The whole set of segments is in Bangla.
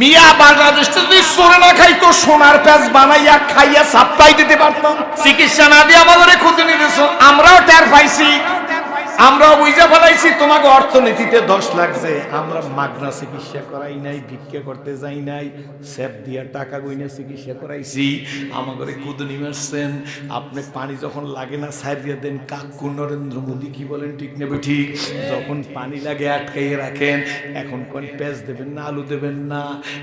মিয়া বাংলাদেশ যদি সোনা না খাইতো সোনার প্যাঁচ বানাইয়া খাইয়া সাপ্লাই দিতে পারতাম। চিকিৎসা না দিয়ে আমাদের ক্ষতি নিতেছ, আমরাও টের পাইছি, আমরাও বুঝা ফেলাইছি তোমাকে অর্থনীতিতে দোষ লাগছে। আমরা মাগনা চিকিৎসা করাই নাই, ভিক্ষা করতে যাই নাই, সেফ দিয়া টাকা গইনা চিকিৎসা করাইছি। আমাদের কুদনি মারছেন, আপনি পানি যখন লাগে না সারিয়ে দেন। কাকু নরেন্দ্র মোদী কি বলেন ঠিক নেবে ঠিক, যখন পানি লাগে আটকাইয়ে রাখেন। এখন কোন পেঁয়াজ দেবেন না আলু দেবেন না।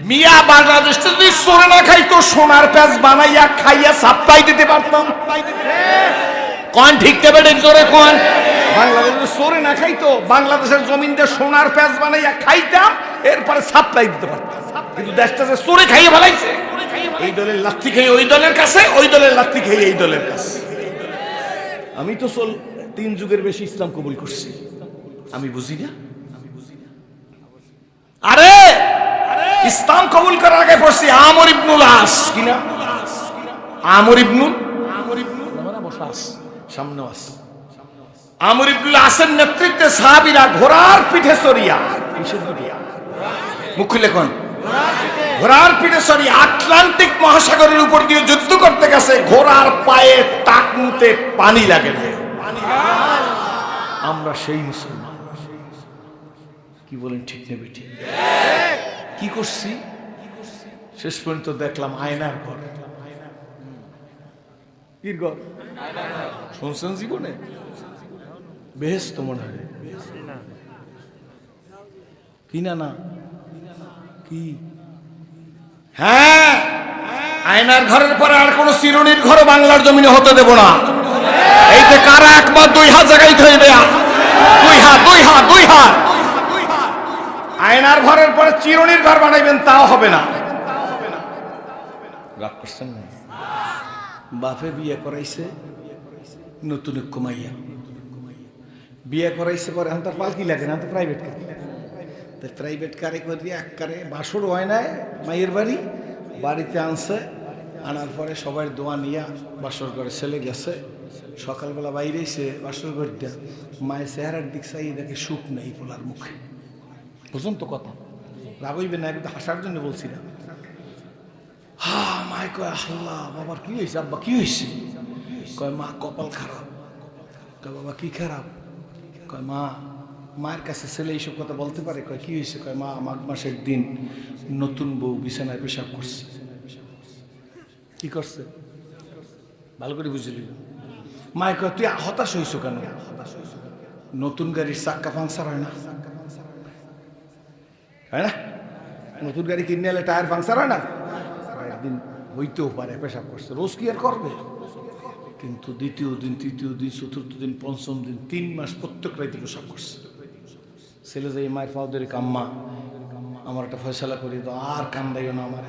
মিয়া বাংলাদেশ যদি সোনা না খাইতো সোনার পেঁয়াজ বানাইয়া খাইয়া সাপ্লাই দিতে পারতাম। কোন ঠিক নেবে ঠিক জোরে কোন। বাংলাদেশের সোরে না খাইতো, বাংলাদেশের জমিনতে সোনার পেঁয়াজ বানাইয়া খাইতাম, এরপরে সাপ্লাই দিতে পারতাম। কিন্তু দেশটা যে সোরে খাইয়ে ফেলাইছে, এই দলের লাত্তি খেয়ে ওই দলের কাছে, ওই দলের লাত্তি খেয়ে এই দলের কাছে। আমি তো 3 যুগের বেশি ইসলাম কবুল করছি, আমি বুঝি না। আরে ইসলাম কবুল করার আগে পড়ছি আমর ইবনুল আস, কি না আমর ইবনুল বসা আস, সামনে আস। আমর ইবনুল আসের নেতৃত্বে সাহাবীরা ঘোড়ার পিঠে চড়িয়া, মুখ খুলে কোন ঘোড়ার পিঠে চড়িয়া আটলান্টিক মহাসাগরের উপর দিয়ে যুদ্ধ করতে গেছে। ঘোড়ার পায়ে টাকনুতে পানি লাগে না। আমরা সেই মুসলমান, কি বলেন ঠিক নেবে ঠিক। কি করছি শেষ পর্যন্ত দেখলাম আয়নার ঘর। কি ঘর শুনছেন জীবনে? বেহেশত মনে হয় কি না না কি? হ্যাঁ, আয়নার ঘরের পরে আর কোন চিরুনির ঘর বাংলার জমিনে হতে দেব না। এইতে কারা একবার 2 হাত জায়গায় থইবে, 2 হাত 2 হাত 2 হাত। আয়নার ঘরের পরে চিরুনির ঘর বানাইবেন, তাও হবে না। রাগ করছেন না? বাপে বিয়ে করাইছে নতুন কমাইয়া, বিয়ে করাইছে পরে এখন তার পালকি লাগে না, তো প্রাইভেট কার। প্রাইভেট কারে করে এক কারে বাসর হয় নাই, মায়ের বাড়িতে আনছে। আনার পরে সবাই দোয়া নিয়ে বাসর ঘরে ছেলে গেছে। সকালবেলা বাইরে এসে বাসর ঘর দেয়া মায়ের চেহারার দিক চাই দেখে সুখ নেই পোলার মুখে। বুঝুন তো কথা, রাগ হইবে না, একটু হাসার জন্য বলছিলাম। হা মায় কয় আল্লাহ, বাবার কি হয়েছে? আব্বা কি হয়েছে? কয় মা কপাল খারাপ। কয় বাবা কি খারাপ? কয় মা, মায়ের কাছে ছেলে এইসব কথা বলতে পারে? কয় কি হয়েছে? কয় মা মাঘ মাসের দিন নতুন বউ বিছানায় পেশাব করছে। কি করছে ভালো করে বুঝলি? মায় কয় তুই হতাশ হইছ কেন? নতুন গাড়ির চাক্কা পাংচার হয় না? হয় না? নতুন গাড়ি কিনে এলে টায়ার পাংচার হয় না? একদিন হইতেও পারে পেশাব করছে, রোজ কি আর করবে? কিন্তু দ্বিতীয় দিন, তৃতীয় দিন, চতুর্থ দিন, পঞ্চম দিন, 3 মাস প্রত্যেক রাইতে পেশাব করছে। ছেলে যাই মায়ের পাও ধরে, কাম্মা আমার একটা ফয়সালা করি দাও, আর কান্দাইও না আমার।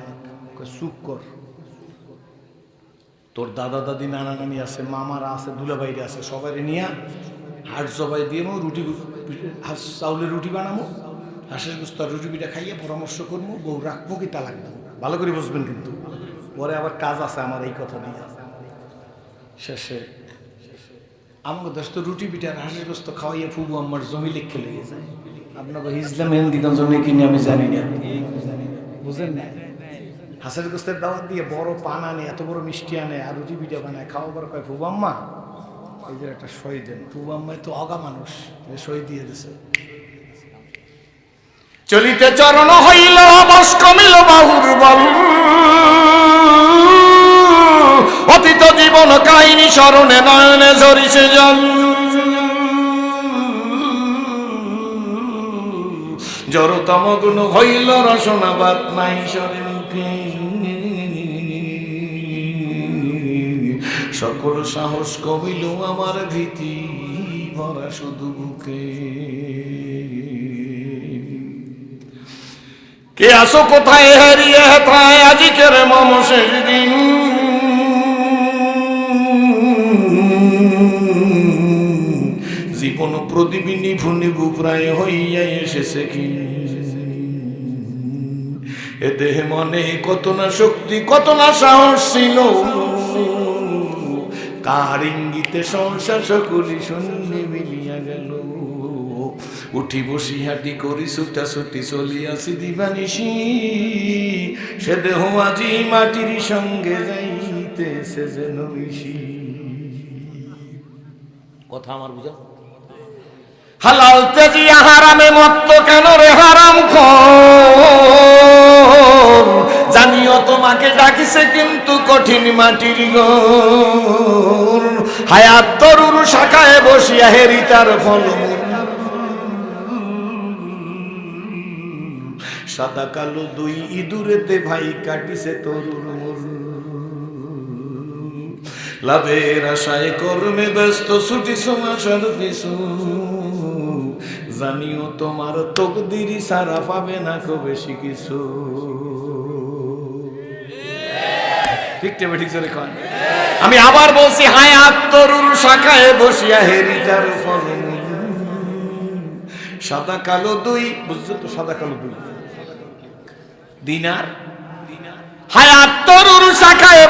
চুপ কর, তোর দাদা দাদি নানা নানি আছে, মামারা আছে, দুলাভাইরা আছে, সবাই নিয়ে হাট জবাই দিয়ে রুটি, চাউলের রুটি বানাবো, হাঁসের গোস্তার রুটি পিঠা খাইয়ে পরামর্শ করবো, বউ রাখবো কি তালাক দেবো। ভালো করে বুঝবেন কিন্তু, পরে আবার কাজ আছে আমার এই কথা নিয়ে। শেষে আমাকে দেশ তো রুটি পিঠা আর হাঁসের গোস্ত খাওয়াইয়া ফুবু আমার জমি লিখে লেগে যায়। আপনাকে ইসলাম হিন্দিগঞ্জ জমি কিনে আমি জানি না, বুঝেন না? হাঁসের গোস্তের দাওয়াত দিয়ে বড় পান আনে, এত বড় মিষ্টি আনে, আর রুটি পিঠা বানায়, খাওয়াবার কয় ফুবু আম্মা এই যে একটা সই দেন। ফুবু আম্মায় তো অগা মানুষ, সই দিয়ে দিছে। চলিতে চরণ হইল বস কমিল বাহুর বল, অতীত জীবন কাহিনী স্মরণে নয়নে ঝরিছে জল। জড়তম গুণ হইল রসনাবাদ নাই সরে মুখে, সকল সাহস কমিল আমার ভীতি ভরা শুধু বুকে। কে আসো কোথায় হারিয়ে হেথায়, আজিকের মম শেষ দিন। জীবন প্রদীপী নিভু নিভু প্রায় হইয়া এসেছে কি, এ দেহে মনে কত না শক্তি, কত না সাহস ছিল, কার ইঙ্গিতে সংসার সকলি শূন্য মিলিয়া গেল। উঠি বসি হাঁটি করি ছুটা ছুটি চলিয়াছি দিবানিশি, সে দেহ আজি মাটির সঙ্গে যাইতেছে যেন মিশি। কথা আমার বুঝা? হালাল তেজিয়া হারামে মত্ত কেন রে হারাম খোর, জানিও তোমাকে ডাকিছে কিন্তু কঠিন মাটির ঘর। হায়াত তরুর শাখায় বসিয়া হেরি তার ফলমূল, সাদা কালো দুই ইঁদুরেতে ভাই কাটিছে তরুর মূল। লাভের আশায় কর্মে ব্যস্ত ছুটি সমাসার পিছু, জানিও তোমার তকদিরি সারা পাবে না খুব বেশি কিছু। ঠিক জোরে কন। আমি আবার বলছি, হায়াত তরুর শাখায় বসিয়া হেরি তার ফলমূল, সাদা কালো দুই, বুঝছো তো? সাদা কালো দুই দিনার, হায়াত তরুর শাখায়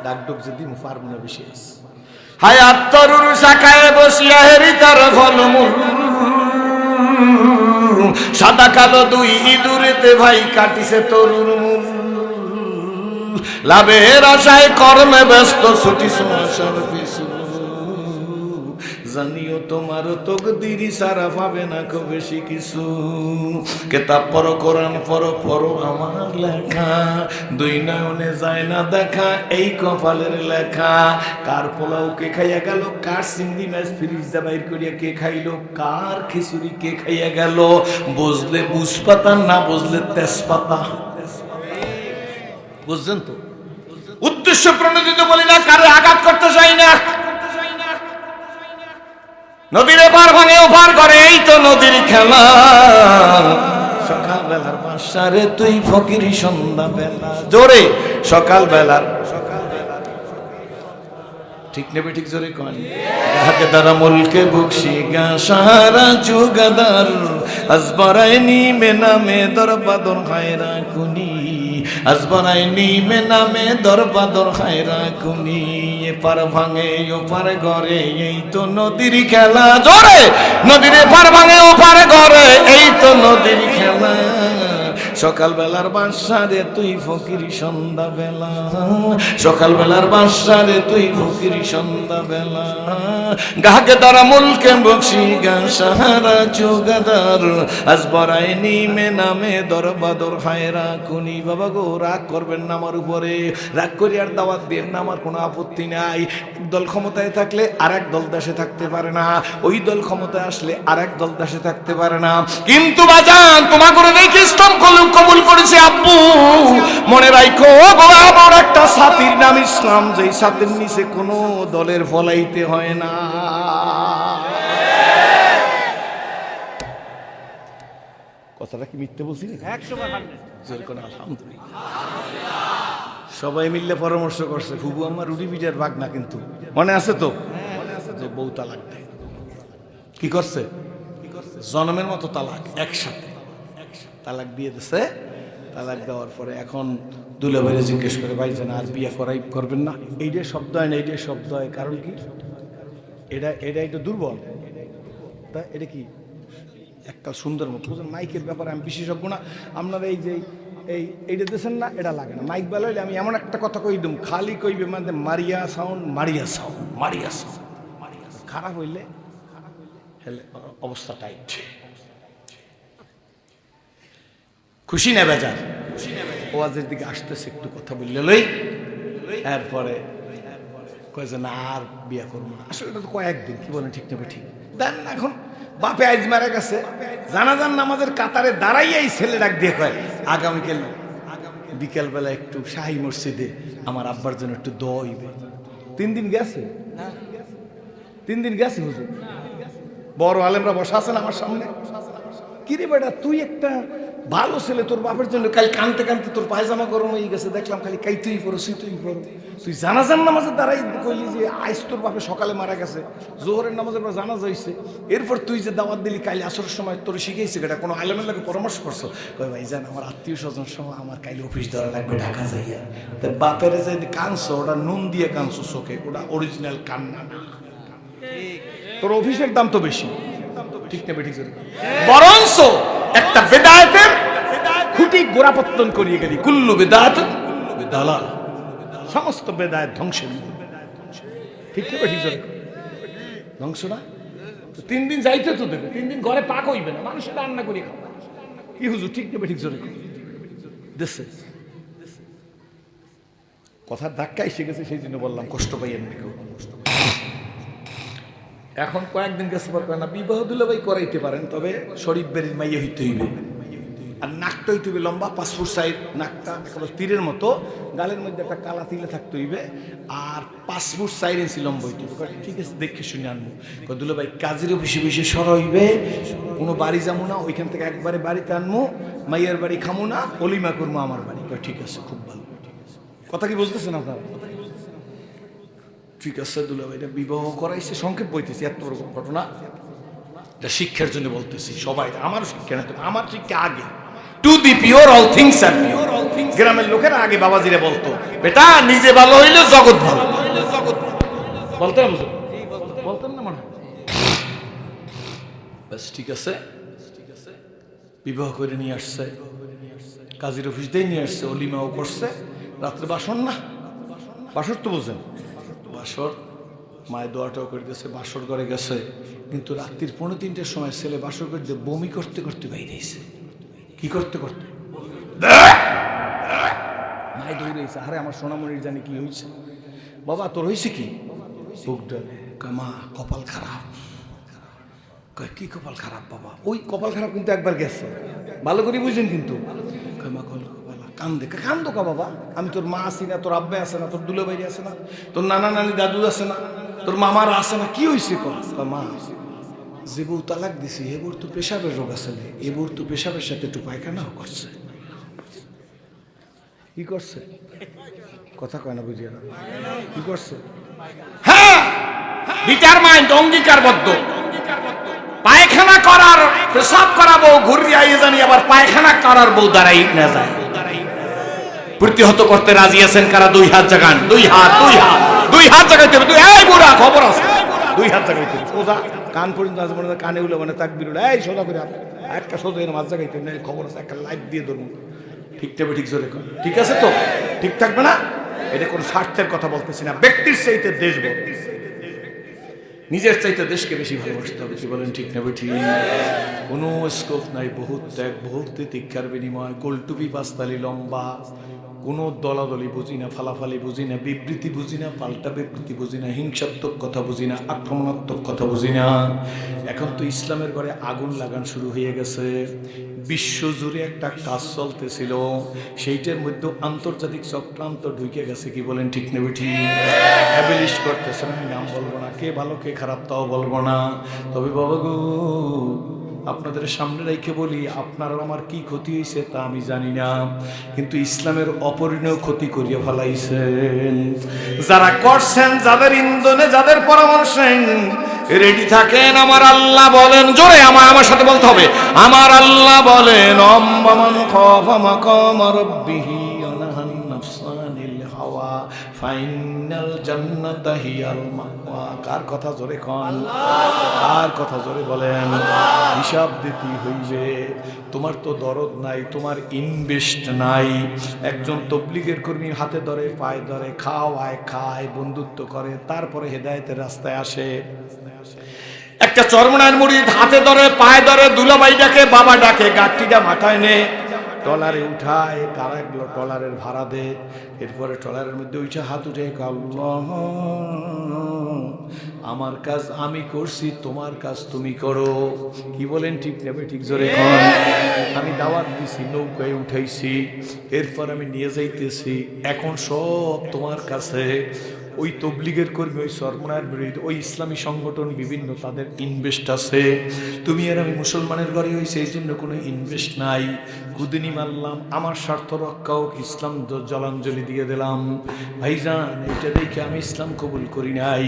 ডাকডুক যদি মুফার মনে বেশি আছে। হায়াত তরুর শাখায় বসিয়া হেরি তার ফলমূল, সাদা কালো দুই ইঁদুরেতে ভাই কাটিছে তরুর মূল। লাভের আশায় কর্মে ব্যস্ত ছুটি সংসার পিছু, জানিও তোমার তকদিরি সারা পাবে না খুব বেশি কিছু। কেতাব পড়ো, কোরআন পড়ো, পড়ো আমার লেখা, দুই নয়নে যায় না দেখা এই কপালের লেখা। কার পোলাও কে খাইয়া গেল, কার চিংড়ি মাছ ফ্রিজ বাইর করিয়া কে খাইলো, কার খিচুড়ি কে খাইয়া গেল। বুঝলে বুঝপাতা, না বুঝলে তেজপাতা। বুঝছেন তো? উদ্দেশ্য প্রণোদিত বলি না, কারো আঘাত করতে চাই না। নদীর পার ভাঙে ওপার করে, এই তো নদীর খেলা। সকাল বেলার বাসারে তুই ফকিরি সন্ধ্যা বেলা, জোরে সকাল বেলার, ঠিক নেবে ঠিক জোরে কন। গাকে দ্বারা মুলকে বকশি গা সাহারা যুগাদার, আজবরাইনি মে নামে দরবাদর হায়রা কুনি, আজবরাইনি মে নামে দরবাদর হায়রা কুনি। এপার ভাঙে ওপার গড়ে, এই তো নদীর খেলা। জোরে নদীর পার ভাঙে ওপার গড়ে, এই তো নদীর খেলা। সকাল বেলার বাসারে তুই ফকিরি সন্ধ্যা বেলা, সকাল বেলার বাসারে তুই ফকিরি সন্ধ্যা বেলা। গাকে দ্বারা মুলকে বকশি গা সাহারা যুগাদার, আজ বরাইনি মে নামে দরবাদর হায়রা কুনি। বাবা গো, রাগ করবেন না আমার উপরে, রাগ করি আর দাওয়াত দিয়ে না, আমার কোনো আপত্তি নাই। দল ক্ষমতায় থাকলে আর এক দল দেশে থাকতে পারে না, ওই দল ক্ষমতায় আসলে আর এক দল দেশে থাকতে পারে না। কিন্তু বাজান, তোমার করে দেখি ইসলাম কবুল করেছে আব্বু, মনে রাখো আমার একটা ছাতির নাম ইসলাম, যেই ছাতির নিচে কোনো দলের ফলাইতে হয় না। কথাটা কি মিথ্যে বলছি? সবাই মিললে পরামর্শ করছে, ফুবু আমার রুটি পিঠার ভাগ না, কিন্তু মনে আছে তো যে বউ তালাক দেয়। কি করছে? জন্মের মতো তালাক, একসাথে তালাক দিয়ে দিছে। তালাক দেওয়ার পরে এখন দুলাভাইরে জিজ্ঞেস করে, ভাই যেন আর বিয়ে করাই করবেন না। এইটা শব্দ হয় না, এইটাই শব্দ হয়। কারণ কি? এটা একটু দুর্বল। তা এটা কি একটা সুন্দর মতো মাইকের ব্যাপারে আমি বিশেষজ্ঞ না। আপনারা এই যে এইটা দিয়েছেন না, এটা লাগে না। মাইক বেলা হইলে আমি এমন একটা কথা কই দিম, খালি কইবে মানে মারিয়া সাউন্ড, মারিয়া সাউন্ড, মারিয়া সাউন্ড, মারিয়া। খারাপ হইলে অবস্থা টাইট। খুশি না বেজার? ওয়াজের দিকে আসতেছে, একটু কথা বললে লই, এরপরে কয় যে না আর বিয়া করবো না। আসলে এটা তো কয়েকদিন, কি বলেন? ঠিক নেবে ঠিক দেন। এখন বাপে আইজ মারা গেছে, জানাজান নামাজের কাতারে দাঁড়াইয়াই ছেলে ডাক দিয়ে কয়, আগামীকাল বিকেলবেলা একটু শাহী মসজিদে আমার আব্বার জন্য একটু দোয়া হইবে। 3 দিন গেছে, 3 দিন গেছে হুজুর। বড় আলেমরা বসা আছেন আমার সামনে। কিরে বেটা, তুই একটা ভালো ছেলে, তোর বাপের জন্য কাল কানতে কানতে তোর পায়জামা গরম হয়ে গেছে, দেখলাম খালি কাই তুই পড়ো, তুই পড়ো। তুই জানাজার নামাজে দাঁড়াই কইলি যে আইস তোর বাপে সকালে মারা গেছে, জোহরের নামাজের পর জানাজা হইছে, এরপর তুই যে দাওয়াত দিলি কাইলে আসরের সময় তোর শিখেছে, এটা কোনো আলেমের লাগে পরামর্শ করছো? কই ভাই জান, আমার আত্মীয় স্বজন সময় আমার কাইলে অফিস ধরা লাগবে, ঢাকা যাইয়া। তো বাপের যে কানছো, ওটা নুন দিয়ে কানছো চোখে, ওটা অরিজিনাল কান্না না। তোর অফিসের দাম তো বেশি, ঠিক না? ঠিক বরঞ্চ একটা বেদায়েতের খুঁটি গোড়াপত্তন করিয়ে গেলি। কুল্লু বেদাত দালাল, সমস্ত বেদায়েত ধ্বংসের মূল। ঠিক না ঠিক জোরে ধ্বংস না? 3 দিন যাইতে তো দেবে, 3 দিন ঘরে পাক হইবে না, মানুষের রান্না করে খাবে। কি হুজুর ঠিক না ঠিক জোরে দেশে কথার ধাক্কা এসে গেছে, সেই জন্য বললাম কষ্ট পাইয়েন না কেউ। এখন কয়েকদিন গেছে পর না বিবাহ দুলাভাই করাইতে পারেন, তবে শরীফ বেরির মাইয়া হইতে হইবে, আর নাকটা হইতে হইবে লম্বা 5 ফুট সাইড, নাকটা একেবারে তীরের মতো, গালের মধ্যে একটা কালা তিলে থাকতে হইবে, আর 5 ফুট 4 ইঞ্চি লম্বা হইতে হইবে। ঠিক আছে, দেখে শুনে আনবো। দুলাভাই কাজের অফিসে বসে সর হইবে, কোনো বাড়ি যাবো না, ওইখান থেকে একবারে বাড়িতে আনবো, মাইয়ার বাড়ি খামো না, অলিমা করবো আমার বাড়ি। ঠিক আছে, খুব ভালো কথা। কি বুঝতেছেন আপনারা? ঠিক আছে, দুলাভাইটা বিবাহ করাইছে, সংক্ষেপ বইতেছি, এত বড় ঘটনা, এটা শিক্ষার জন্য বলতেছি। সবাই আমার শিক্ষা না, আমার শিক্ষা আগে। To the pure all things আর পিওর। গ্রামের লোকেরা আগে বাবাজিরে বলতো, বেটা নিজে ভালো হইলে জগৎ ভালো। বলতেন বলতেন না মনে হয়? ব্যাস ঠিক আছে, বিবাহ করে নিয়ে আসছে, কাজীর অফিস দিয়ে নিয়ে আসছে, অলিমাও করছে। রাত্রে বাসর না, বাসর তো বোঝেন, বাসর মায়ের দোয়াটাও করে গেছে, বাসর ঘরে গেছে, কিন্তু রাত্রির 2:45-র সময় ছেলে বাসর করে বমি করতে করতে বাইরে এসে। কি করতে করতে মায়ের দৌড়েছে, আরে আমার সোনামণির জানি কি হয়েছে। বাবা তোর হয়েছে কি? মা কপাল খারাপ। কি কপাল খারাপ বাবা? ওই কপাল খারাপ কিন্তু একবার গেছে, ভালো করে বুঝেন কিন্তু। কান্দে, কান্দো কা বাবা? আমি তোর মা আছি না, তোর আব্বা আছে না, তোর দুলাভাই আছে না, তোর নানা নানি দাদু আছে না, তোর মামারা আছে না, কি হয়েছে? মা যে বউ তালাক দিছি এবার তো পেশাবের রোগ আছে, এবার তো পেশাবের সাথে একটু পায়খানাও করছে। কি করছে? কথা কয় না, বুঝিয়ে না কি করছে? হ্যাঁ, ডিটারমাইন্ড, অঙ্গীকারবদ্ধ। পায়খানা করার, পেশাব করা বউ ঘুরিয়ে আইয়ে জানি আবার পায়খানা করার বউ দাঁড়াই না যায়। প্রতিহত করতে রাজি আছেন কারা? 2 হাত জাগান, 2 হাত, 2 হাত, 2 হাত জাগাইতে হবে। এই বুড়া খবর আছে, 2 হাত জাগাইতে হবে সোজা, কান পর্যন্ত আসবে না, কানে উলে মানে তাকবীর উলে, এই সোজা করে একটা সোজা এর মাছ জাগাইতে হবে, খবর আছে, একটা লাইভ দিয়ে ধরুন। ঠিক থাকবে, ঠিক জোরে কর, ঠিক আছে তো? ঠিক থাকবে না? এটা কোনো স্বার্থের কথা বলতেছি না, ব্যক্তির চাইতে দেশ বলতেছি। নিজের চাইতে দেশকে বেশি ভালোবাসতে হবে। কি বলেন ঠিক না ঠিক? কোনো স্কোপ নাই, বহুত ত্যাগ, বহুত তিতিক্ষার বিনিময়, গোলটুপি 5 তালি লম্বা, কোনো দলাদলি বুঝি না, ফালাফালি বুঝি না, বিবৃতি বুঝি না, পাল্টা বিবৃতি বুঝি না, হিংসাত্মক কথা বুঝি না, আক্রমণাত্মক কথা বুঝি না। এখন তো ইসলামের ঘরে আগুন লাগান শুরু হয়ে গেছে। বিশ্বজুড়ে একটা কাজ চলতেছিল, সেইটার মধ্যে আন্তর্জাতিক চক্রান্ত ঢুকে গেছে। কি বলেন ঠিক না ঠিক? অ্যাবলিশ করতেছেন, আমি নাম বলবো না, কে ভালো কে খারাপ তাও বলবো না। তবে বাবা গো, আপনাদের সামনে রেখে বলি, আপনার আমার কি ক্ষতি হয়েছে তা আমি জানি না, কিন্তু ইসলামের অপরিণয় ক্ষতি করিয়া ফেলাইছেন যারা করছেন, যাদের ইন্ধনে, যাদের পরামর্শে রেডি থাকেন। আমার আল্লাহ বলেন, জোরে আমার সাথে বলতে হবে, আমার আল্লাহ বলেন, অম্মান খাফা মাকাম রাব্বিহি ওয়া নাহান নাফসা আনিল হাওয়া ফাইনাল জান্নাতা হিয়াল মাওয়া। কার কথা জোরে কন? কার কথা জোরে বলেন? হিসাব দিতে হইবে। তোমার তো দরদ নাই, তোমার ইনভেস্ট নাই। একজন তবলিগের কর্মী হাতে ধরে, পায়ে ধরে, খাওয়ায়, খায়, বন্ধুত্ব করে, তারপরে হেদায়েতের রাস্তায় আসে। একটা চরমনায়ের মুরিদ হাতে ধরে, পায়ে ধরে, দুলাভাই ডাকে, বাবা ডাকে, গাঠটিটা মাথায় নে, ট্রলারে উঠায়, তারা এগুলো ট্রলারের ভাড়া দে, এরপরে ট্রলারের মধ্যে উঠে হাত উঠে, আল্লাহ আমার কাজ আমি করছি, তোমার কাজ তুমি করো। কি বলেন ঠিক নেবে? ঠিক জোরে কর। আমি দাওয়াত দিছি, নৌকায় উঠাইছি, এরপর আমি নিয়ে যাইতেছি, এখন সব তোমার কাছে। ওই তবলিগের কর্মী, ওই সরমনায়ের বিরোধী, ওই ইসলামী সংগঠন বিভিন্ন, তাদের ইনভেস্ট আছে। তুমি আর আমি মুসলমানের ঘরে হয়েছে, এই জন্য কোনো ইনভেস্ট নাই। কুদিনী মারলাম, আমার স্বার্থ রক্ষা হোক, ইসলাম জলাঞ্জলি দিয়ে দিলাম। ভাইজান, এটা দেখে আমি ইসলাম কবুল করি নাই।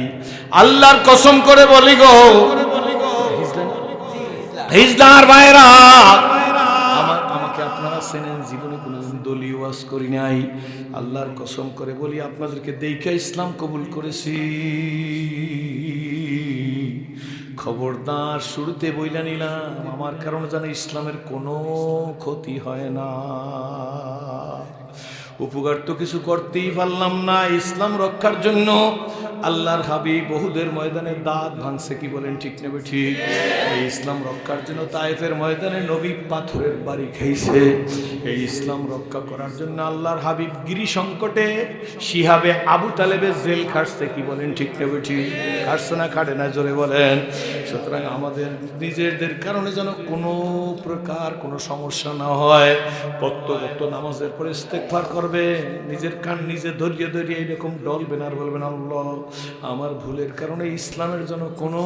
আল্লাহর কসম করে বলি গো হিজদার ভাইরা, আমাকে আপনারা চেনেন, জীবনে কোনোদিন দলীয় ওয়াজ করি নাই। আল্লাহর কসম করে বলি, আপনাদেরকে দেখে ইসলাম কবুল করেছি। খবরদার, শুরুতে বইলা নিলাম, আমার কারণে যেন ইসলামের কোনো ক্ষতি হয় না। উপকার তো কিছু করতেই পারলাম না, ইসলাম রক্ষার জন্য আল্লাহর হাবিব বহুদের ময়দানে দাঁত ভাঙছে, কি বলেন ঠিক নেবে ঠিক? এই ইসলাম রক্ষার জন্য তায়েফের ময়দানে নবী পাথরের বাড়ি খাইছে। এই ইসলাম রক্ষা করার জন্য আল্লাহর হাবিব গিরি সংকটে শিহাবে আবু তালেবের জেল খাটছে, কি বলেন ঠিক নেবে ঠিক? খাটছে না খাটে না, জোরে বলেন। সুতরাং আমাদের নিজেদের কারণে যেন কোনো প্রকার কোনো সমস্যা না হয়। প্রত্যেক নামাজের পরে ইস্তেগফার করবে, নিজের কান নিজে ধরিয়ে ধরিয়ে এরকম ডলবেন আর বলবেন, আল্লাহ আমার ভুলের কারণে ইসলামের জন্য কোনো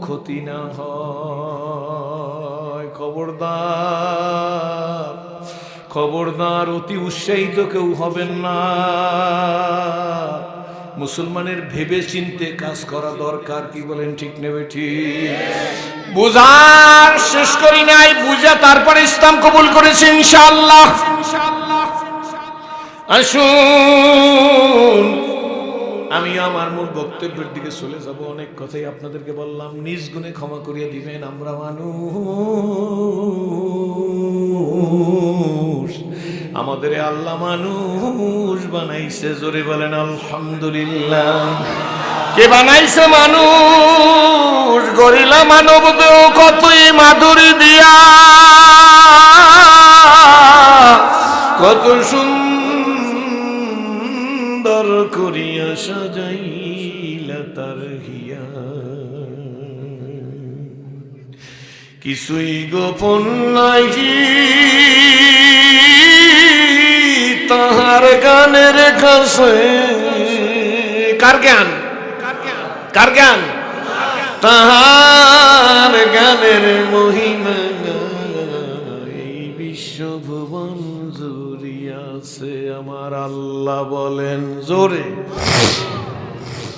ক্ষতি না হয়। খবরদার, খবরদার, অতি উৎসাহিত কেউ হবেন না। মুসলমানের ভেবে চিনতে কাজ করা দরকার, কি বলেন ঠিক নেবে ঠিক? বুঝার শেষ করি নাই, বুঝা তারপরে ইসলাম কবুল করেছি ইনশাআল্লাহ। আসুন, আমি আমার মূল বক্তব্যের দিকে চলে যাব। অনেক কথাই আপনাদেরকে বললাম, নিজ গুণে ক্ষমা করিয়ে দিবেন। আমরা মানুষ, আমাদের আল্লাহ মানুষ বানাইছে, জোরে বলেন আলহামদুলিল্লাহ। কে বানাইছে মানুষ? গরিলা মানব দেহ কতই মাধুরী দিয়া, কত সুন্দর করিয়া সাজাইলা তার হিয়া। কিছুই গোপন নাই তাহার গানের কাছে। কার জ্ঞান? কার জ্ঞান? তাহার গানের মহিমা এই বিশ্বভুবন জুড়িয়াছে। আমার আল্লাহ বলেন, জোরে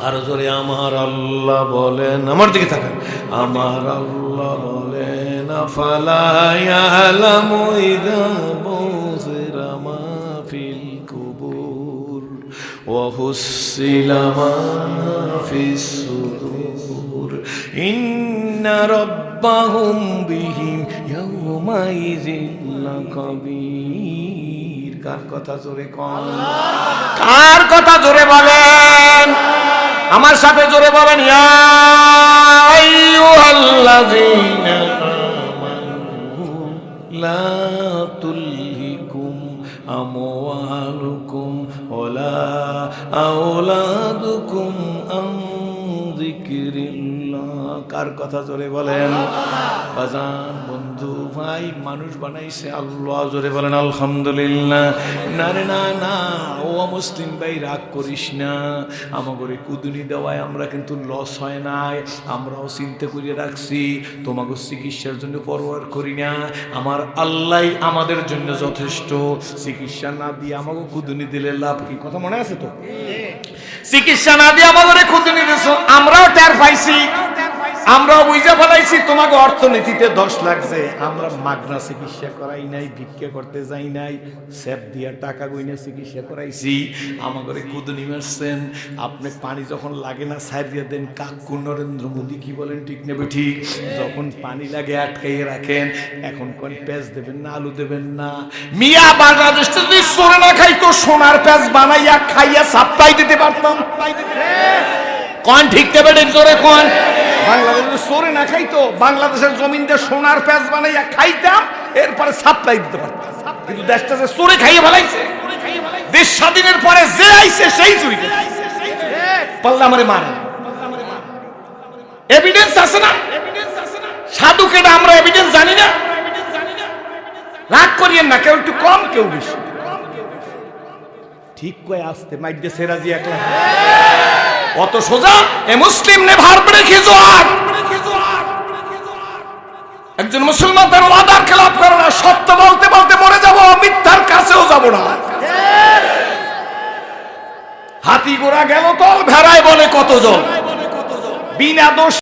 আর জোরে, আমার আল্লাহ বলেন। আমার দিকে তাকান, আমার আল্লাহ বলেন, আফালা ইয়ালামু ইযা বুযিরা মা ফিল কুবুর ওয়া হুসিলা মা ফিস সুদুর ইন্না রাব্বাহুম বিহিম ইয়াওমাইযিন লাকাবীর। কার কথা জোরে কোন? কার কথা জোরে বলেন? আমার সাথে জোরে বলেন, ইয়া আইয়ুহাল্লাযীনা আমানু লা তুলহিকুম আমওয়ালুকুম ওয়ালা আওলাদুকুম আন যিকরিল্লাহ। কার কথা জোরে বলেন? বাজান, বন্ধু, ভাই, মানুষ বানাইছে আল্লাহ, জোরে বলেন আলহামদুলিল্লাহ। না রে না না, ও মুসলিম ভাই, রাগ করিস না। আমাগরে কুদুনি দেওয়ায় আমরা কিন্তু লস হয় নাই, আমরাও চিন্তা করে রাখছি। তোমাকে চিকিৎসার জন্য পরোয়ার করি না, আমার আল্লাহ আমাদের জন্য যথেষ্ট। চিকিৎসা না দিয়ে আমাকে কুদুনি দিলে লাভ কি? কথা মনে আছে তো? চিকিৎসা না দিয়ে আমাদের কুদুনি দিছ, আমরাও টের পাইছি, আমরাও বুঝা ফেলাইছি তোমাকে অর্থনীতিতে 10 লাগছে। আমরা মাগনা চিকিৎসা করাই নাই, ভিক্ষা করতে যাই নাই, সেপ দিয়া টাকা গইনে চিকিৎসা করাইছি। আমাদের কুদুনি মারছেন। আপনি পানি যখন লাগে না ছাড়িয়ে দেন। কাকু নরেন্দ্র মোদী, কি বলেন ঠিক নেবে ঠিক? যখন পানি লাগে আটকাইয়ে রাখেন। এখন কোন পেঁয়াজ দেবেন না, আলু দেবেন না। মিয়া, বাংলাদেশ যদি সোনা না খাইতো, সোনার পেঁয়াজ বানাইয়া খাইয়া সাপ্লাই দিতে পারতাম। কোন ঠিক নেবে ঠিক? জোরে কোন? বাংলাদেশের সোরে না খাইতো, বাংলাদেশের জমিন দিয়ে সোনার পেঁয়াজ বানাইয়া খাইতাম, এরপরে সাপ্লাই দিতে পারতাম। কিন্তু দেশটা যে চোরে খাইয়ে ফেলাইছে। দেশ স্বাধীনের পরে যে আইছে সেই চুরি করে। পাল্লা আমারে মারেন, এভিডেন্স আছে না? সাধু কেটা আমরা এভিডেন্স জানি না? রাগ করিয়েন না, কেউ একটু কম কেউ বেশি। ঠিক কয়ে আসতে মাইডে সেরাজি একলা অত সোজা। এ মুসলিম নে ভার পড়ে খিজো। আর একজন মুসলমান তার ওয়াদার খেলাফ করে না। সত্য বলতে বলতে মরে যাব, মিথ্যার কাছেও যাব না। হাতি ঘোড়া গেল তল, ভেড়ায় বলে কত জল। বিনা দোষ